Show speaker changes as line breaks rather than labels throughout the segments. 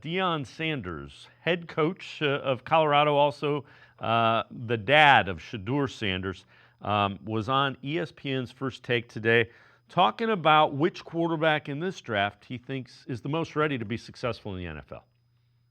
Deion Sanders, head coach of Colorado, also the dad of Shedeur Sanders, was on ESPN's First Take today talking about which quarterback in this draft he thinks is the most ready to be successful in the NFL.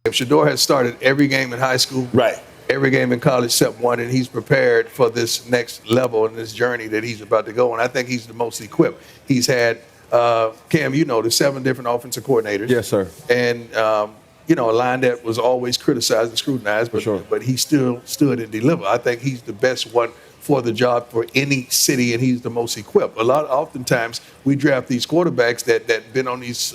If Shedeur has started every game in high school,
Right.
every game in college except one, and he's prepared for this next level and this journey that he's about to go, and I think he's the most equipped. He's had, Cam, the 7 different offensive coordinators.
Yes, sir.
And, a line that was always criticized and scrutinized, but,
sure.
but he still stood and delivered. I think he's the best one for the job for any city, and he's the most equipped. Oftentimes, we draft these quarterbacks that been on these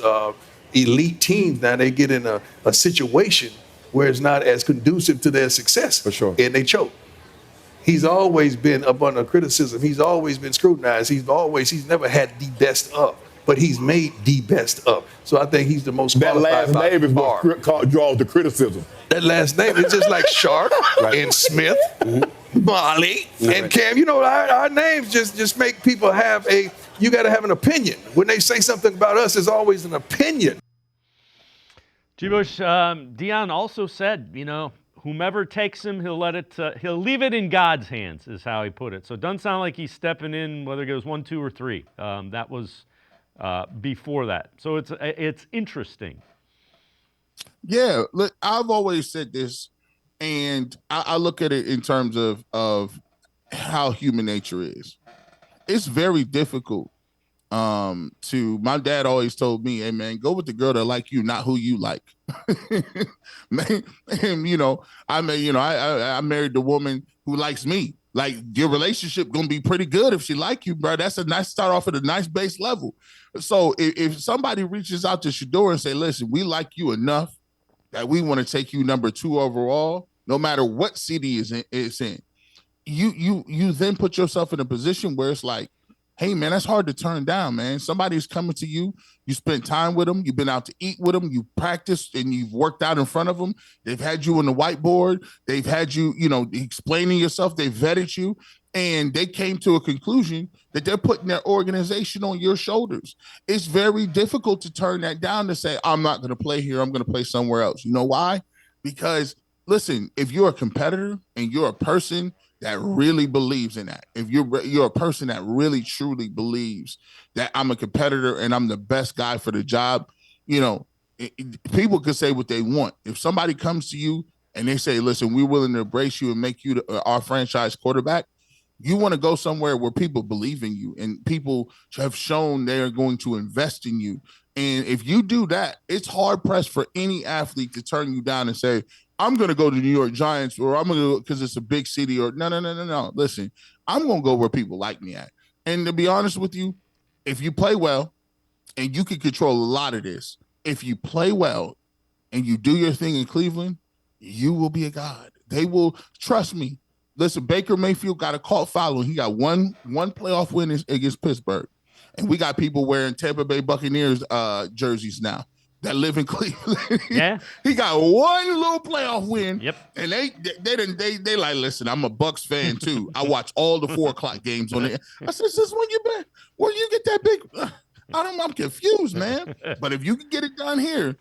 elite teams. Now they get in a situation where it's not as conducive to their success.
For sure.
And they choke. He's always been up under criticism. He's always been scrutinized. He's never had the best of, but he's made the best of. So I think he's the most
That
qualified.
last name is what draws the criticism.
That last name is just like Sharp and Smith, Molly, and Cam. Our names just make people have you got to have an opinion. When they say something about us, there's always an opinion.
G-Bush, Deion also said, whomever takes him, he'll leave it in God's hands, is how he put it. So it doesn't sound like he's stepping in, whether it goes 1, 2, or 3. That was before that. So it's interesting.
Yeah, look, I've always said this, and I look at it in terms of how human nature is. It's very difficult. My dad always told me, hey man, go with the girl that like you, not who you like. Man, and, I married the woman who likes me. Like, your relationship gonna be pretty good if she like you, bro. That's a nice start off at a nice base level. So if somebody reaches out to Shedeur and say, listen, we like you enough that we want to take you number 2 overall, no matter what city it's in, you then put yourself in a position where it's like, hey, man, that's hard to turn down, man. Somebody's coming to you. You spent time with them. You've been out to eat with them. You practiced and you've worked out in front of them. They've had you on the whiteboard. They've had you, explaining yourself. They vetted you. And they came to a conclusion that they're putting their organization on your shoulders. It's very difficult to turn that down to say, I'm not going to play here. I'm going to play somewhere else. You know why? Because, listen, if you're a competitor and you're a person that really believes in that, if you're a person that really truly believes that I'm a competitor and I'm the best guy for the job, people could say what they want. If somebody comes to you and they say, listen, we're willing to embrace you and make you our franchise quarterback, you want to go somewhere where people believe in you and people have shown they're going to invest in you. And if you do that, it's hard pressed for any athlete to turn you down and say, I'm going to go to the New York Giants, or I'm going to go because it's a big city, or no. Listen, I'm going to go where people like me at. And to be honest with you, if you play well, and you can control a lot of this, if you play well and you do your thing in Cleveland, you will be a god. They will trust me. Listen, Baker Mayfield got a cult following. He got one playoff win against Pittsburgh. And we got people wearing Tampa Bay Buccaneers jerseys now that live in Cleveland.
Yeah.
He got one little playoff win.
Yep.
And they like, listen, I'm a Bucs fan too. I watch all the 4:00 games on it. I said, since when you get that big? I'm confused, man. But if you can get it done here,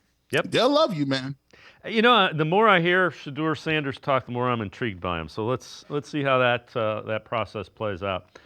they'll love you, man.
The more I hear Shedeur Sanders talk, the more I'm intrigued by him. So let's see how that process plays out.